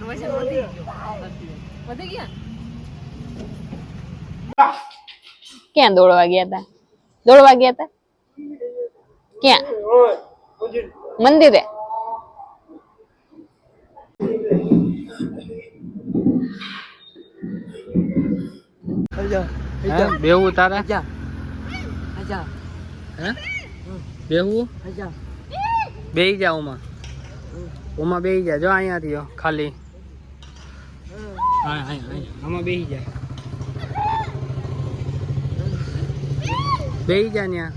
તારું વજન વધી ગયા ક્યાં દોડવા ગયા હતા ક્યાં મંદિરે બેહવું તારે બેહવું બેહી જા ઉમાં બેહી જા જો અહીંયા થયો ખાલી આમાં બેહી જા બેહી જા ન્યા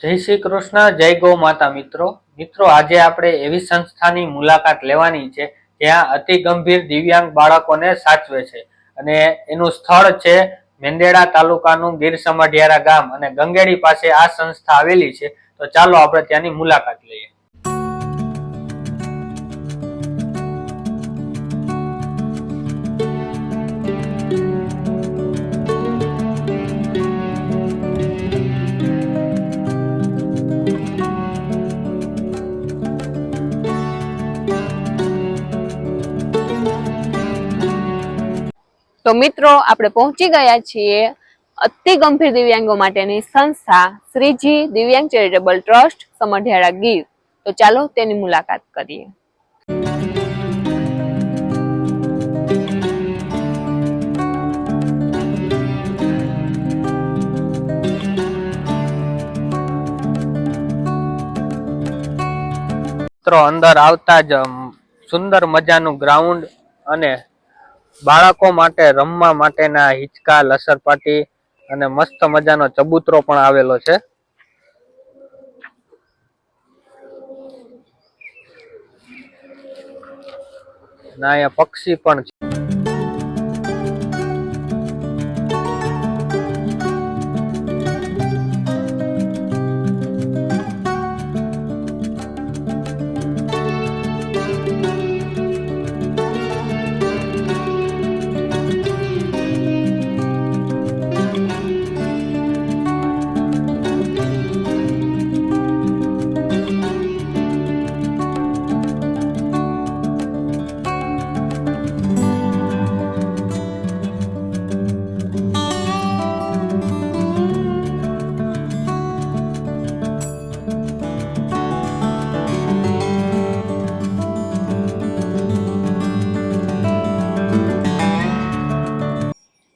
જય શ્રી કૃષ્ણ, જય ગૌ માતા. મિત્રો આજે આપણે એવી સંસ્થાની મુલાકાત લેવાની છે જ્યાં અતિ ગંભીર દિવ્યાંગ બાળકોને સાચવે છે અને એનું સ્થળ છે મેંદેડા તાલુકાનું ગીર સમઢિયારા ગામ અને ગંગેડી પાસે આ સંસ્થા આવેલી છે. તો ચાલો આપણે ત્યાંની મુલાકાત લઈએ. તો મિત્રો આપણે પહોંચી ગયા છીએ અતિ ગંભીર દિવ્યાંગો માટેની સંસ્થા શ્રીજી દિવ્યાંગ ચેરિટેબલ ટ્રસ્ટ સમઢિયાળા ગીર. તો ચાલો તેની મુલાકાત કરીએ. મિત્રો અંદર આવતા જ સુંદર મજાનું ગ્રાઉન્ડ અને બાળકો માટે રમવા માટેના હિંચકા, લસરપાટી અને મસ્ત મજાનો ચબૂતરો પણ આવેલો છે. અને અહીંયા પક્ષી પણ છે.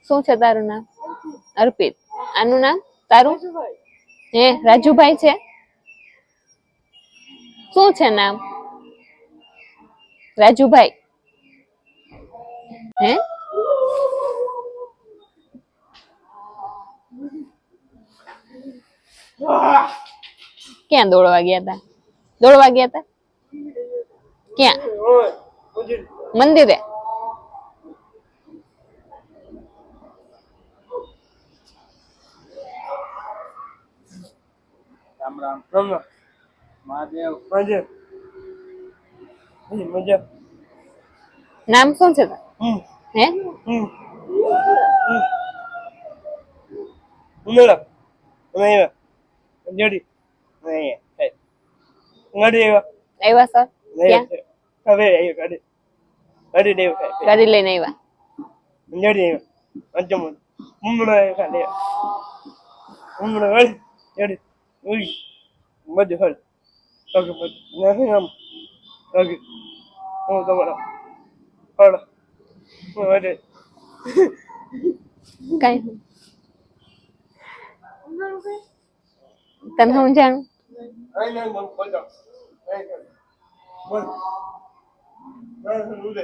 શું છે તારું નામ? અર્પિત. આનું નામ તારું? હે રાજુભાઈ છે. શું છે નામ? રાજુભાઈ. હે ક્યાં દોડવા ગયા હતા ક્યાં મંદિરે રામ રામ મહાદેવ મહાદેવ મજા. નામ શું છે? હે ઉમેરા ઉમેરા જોડી આવ્યા સર? ક્યાં? હવે ગાડી ગાડી દેવ ગાડી લઈને આવ્યા. જોડી અંજમ ઉમરા ખાલી ઉમરા ગાડી જોડી ઉઈ મજ હળ ઓકે મજ નહીં આમ ઓકે હું તમારા હળ હું અરે કઈ તને હું જાણું આઈ ના મન પજા બોલ ના ઉડે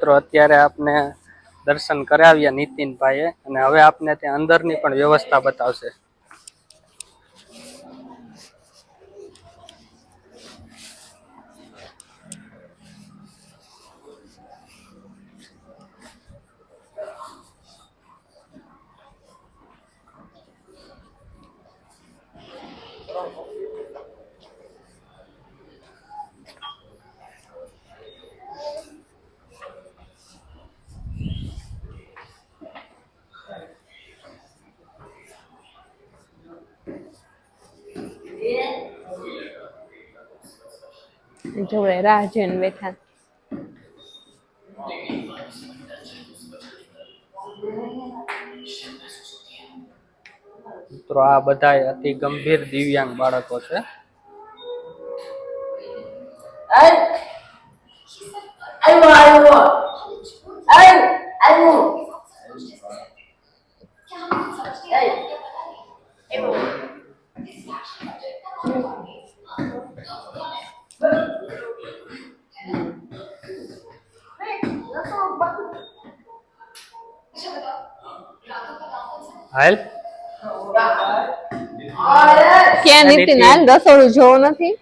મિત્રો અત્યારે આપને દર્શન કરાવ્યા નીતિનભાઈએ અને હવે આપને ત્યાં અંદરની પણ વ્યવસ્થા બતાવશે. જોડે રાહ જોઈને બેઠા. મિત્રો આ બધા અતિ ગંભીર દિવ્યાંગ બાળકો છે. હાલ ક્યાં નીતિન? હાલ રસોડું જોવું નથી?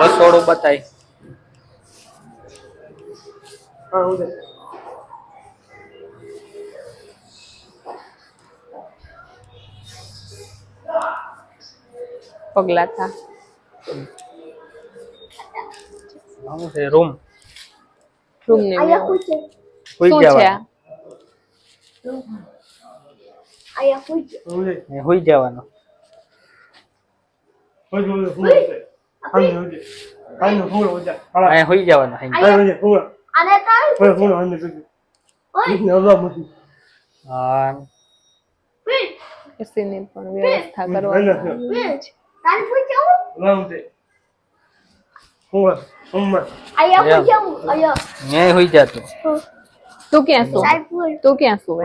રસોડું બતાય. પગલા થા. રૂમ રૂમ ને સુઈ શું છે આ? જવાનું. સુઈ જવાનું. અહીંયા સુઈ જવાનું. હા એસીની પણ વ્યવસ્થા કરવાની. ન્યાય સુઈ જતું. તું ક્યાં શું? તું ક્યાં શું?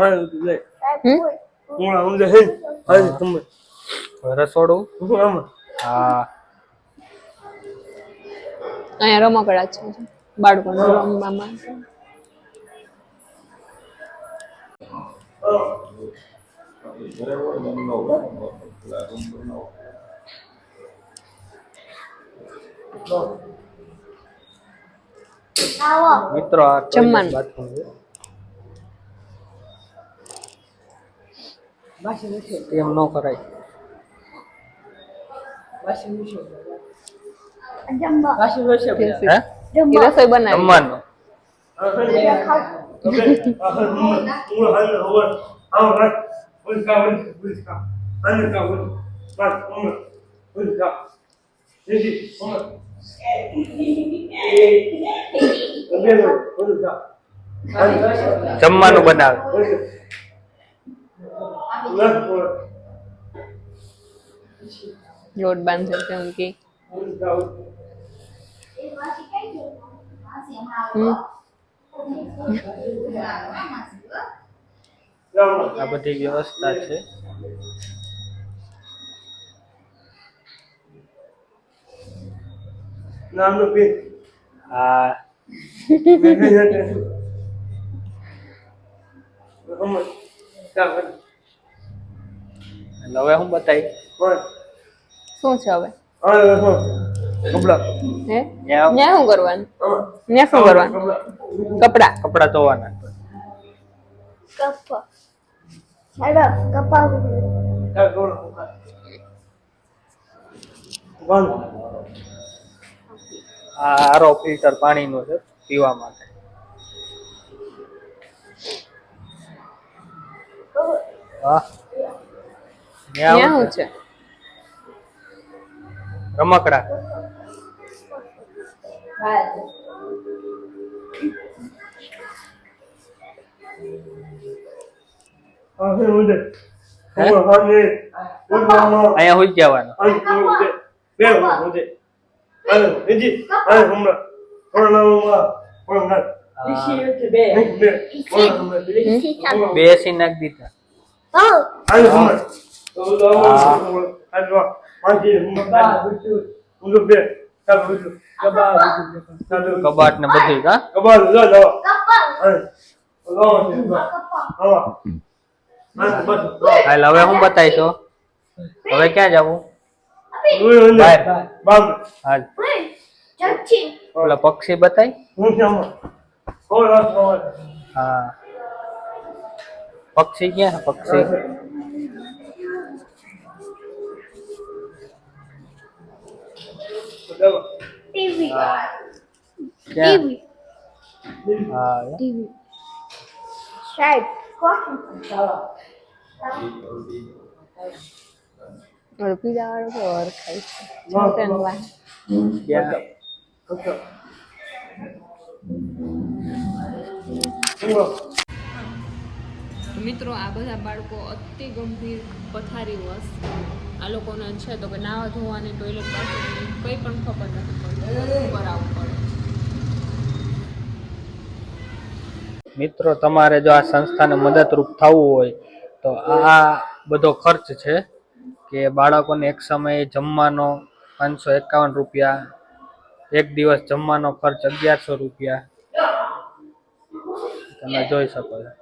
રસોડું હા અહીંયા રમકડા છે બાળકોને રમવા માટે. મિત્રો આ જમવાનું. બાથરૂમ છે. એમ ન કરાય. હે? ઈ રસોઈ બનાવી. જમવાનું. જમવાનું બનાવે. લોટ બાંધે છે એમ કે. આ બધી વ્યવસ્થા છે. હા હવે હું બતાવી. શું છે હવે? હે ન્યા ન્યા શું કરવાનું? ન્યા શું કરવાનું? કપડા કપડા ધોવાના. આ આરો ફિલ્ટર પાણીનું છે પીવા માટે. હા ન્યા શું છે? રમકડા. અહીંયા હોઈ જવાનું. બે સી નાખી દીધા. કબાટ ને બધું કા હાલ હવે હું બતાવીશો. હવે ક્યાં જવું? હાલ ઓલા પક્ષી બતાય. હા પક્ષી ક્યાં? પક્ષી ક્યાં? હા પીલા વાળો તો ઓર ખાઈ છે ચોકન વાહ ક્યાં? મિત્રો આ બધા બાળકો અતિ ગંભીર પથારીવશ આ લોકોને છે તો કે નાવા ધોવાની ટોયલેટ બાથરૂમની કંઈ પણ ખબર નથી પડતી ઉપર આવવું પડે. મિત્રો તમારે જો આ સંસ્થાને મદદરૂપ થવું હોય તો આ બધો ખર્ચ છે કે બાળકોને એક સમયે જમવાનો 551 રૂપિયા, એક દિવસ જમવાનો ખર્ચ 1100 રૂપિયા તમે જોઈ શકો છો.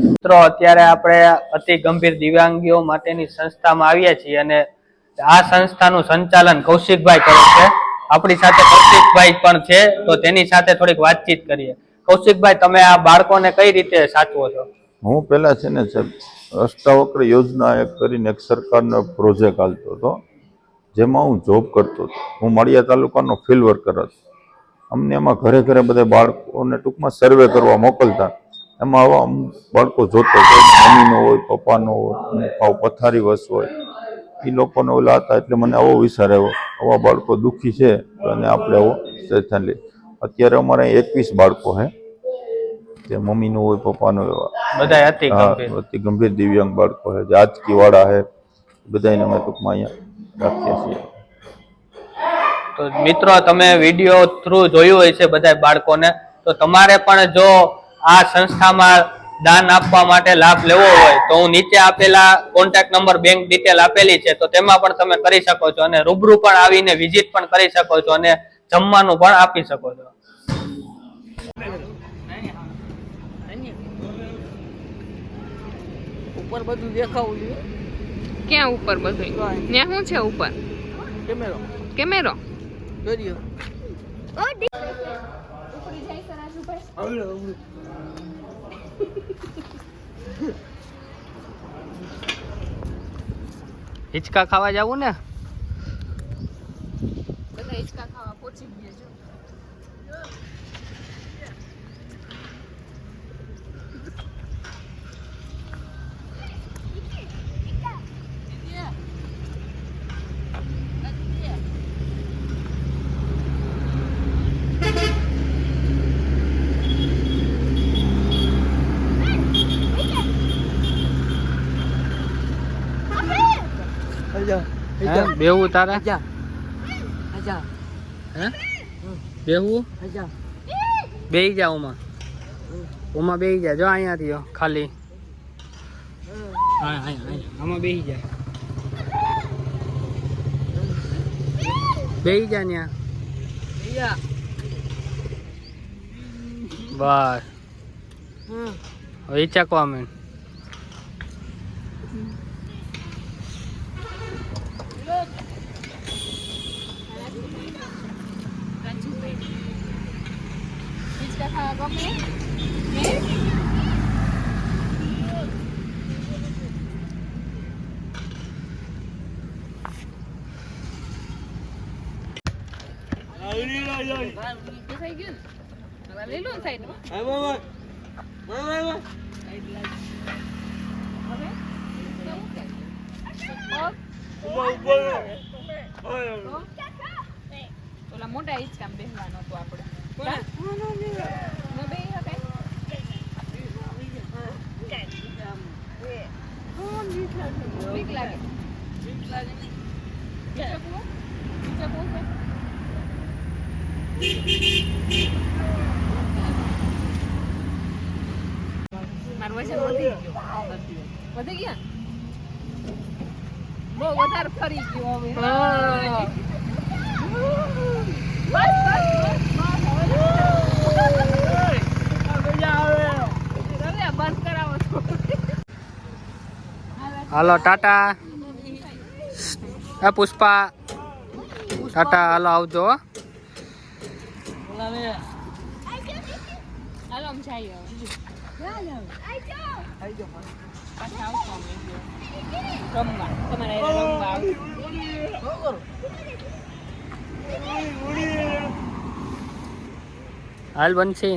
મિત્રો અત્યારે આપણે અતિ ગંભીર દિવ્યાંગીઓ માટેની સંસ્થામાં આવ્યા છીએ અને આ સંસ્થાનું સંચાલન કૌશિકભાઈ કરે છે. આપણી સાથે કૌશિકભાઈ પણ છે તો તેની સાથે થોડીક વાતચીત કરીએ. કૌશિકભાઈ, તમે આ બાળકોને કઈ રીતે સાચવો છો? હું પહેલા છે ને સાહેબ અષ્ટાવક્ર યોજના એક કરીને એક સરકારનો પ્રોજેક્ટ હાલતો હતો જેમાં હું જોબ કરતો હતો. હું માળિયા તાલુકાનો ફિલ્ડ વર્કર હતો. અમને એમાં ઘરે ઘરે બધા બાળકોને ટૂંકમાં સર્વે કરવા મોકલતા. એમાં આવા બાળકો જોતો હોય, મમ્મીનો હોય, પપ્પાનો હોય, અમુક પથારી વસ હોય, એ લોકોને ઓલા હતા. એટલે મને આવો વિચાર આવ્યો, આવા બાળકો દુઃખી છે તો એને આપણે આવો સંસ્થાન લઈએ. અત્યારે અમારે 21 બાળકો છે જે મમ્મીનો હોય, પપ્પાનો હોય, બધા અતિ ગંભીર દિવ્યાંગ બાળકો છે જે આજકી વાળા છે, બધાને અમે ટૂંકમાં અહીંયા રાખીએ છીએ. તો મિત્રો તમે વિડીયો થ્રુ જોયું હોય છે બધા બાળકોને, તો તમારે પણ જો આ સંસ્થામાં દાન આપવા માટે લાભ લેવો હોય તો હું નીચે આપેલા કોન્ટેક્ટ નંબર, બેંક ડિટેલ આપેલી છે તો તેમાં પણ તમે કરી શકો છો અને રૂબરૂ પણ આવીને વિઝિટ પણ કરી શકો છો અને જમવાનું પણ આપી શકો છો. ઉપર બધું દેખાવું જોઈએ. ક્યાં ઉપર બધું? ત્યાં શું છે ઉપર? કેમેરો કેમેરો દોર્યો. હિંચકા ખાવા જવું ને? બધા હિંચકા ખાવા પહોંચી ગયા છો. બેવું તારા? આજા આજા હે બેવું? આજા બેહી જા ઓમાં. ઓમાં બેહી જા. જો અહીંયા થી ખાલી હા આમાં બેહી જા. બેહી જા ન્યા. આજા બસ હવે ચાકવા માંડ. હિંચકા ખાવા ગમે? થઈ ગયું ને? હવે લઈ લો ને સાઈડમાં. ઓલા મોટા હિંચકામાં બેસવાનો હતો આપણે. ન બેહી શકાય? બીક લાગે. નીચે કૂવો? નીચે કૂવો છે? મારું વજન વધી ગયા બહુ વધારે ફરી ગયો હવે બંધ કરાવો છો. હાલો ટાટા. પુષ્પા ટાટા. હાલો આવજો. હાલો આમ જઈએ પાછા આવશો અમે રમવા તમારે રમવા આવશું. હાલ બનશી.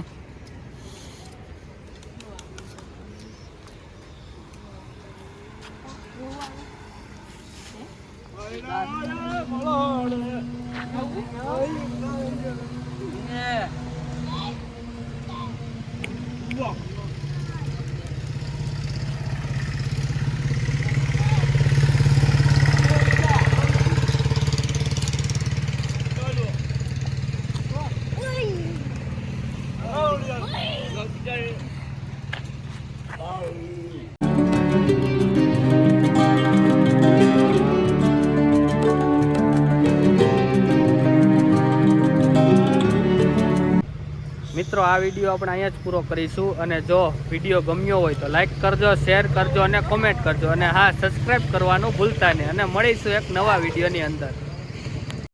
મિત્રો આ વિડીયો આપણે અહીંયા જ પૂરો કરીશું અને જો વિડીયો ગમ્યો હોય તો લાઈક કરજો, શેર કરજો અને કોમેન્ટ કરજો અને હા સબસ્ક્રાઈબ કરવાનું ભૂલતા નહીં અને મળીશું એક નવા વિડીયોની અંદર.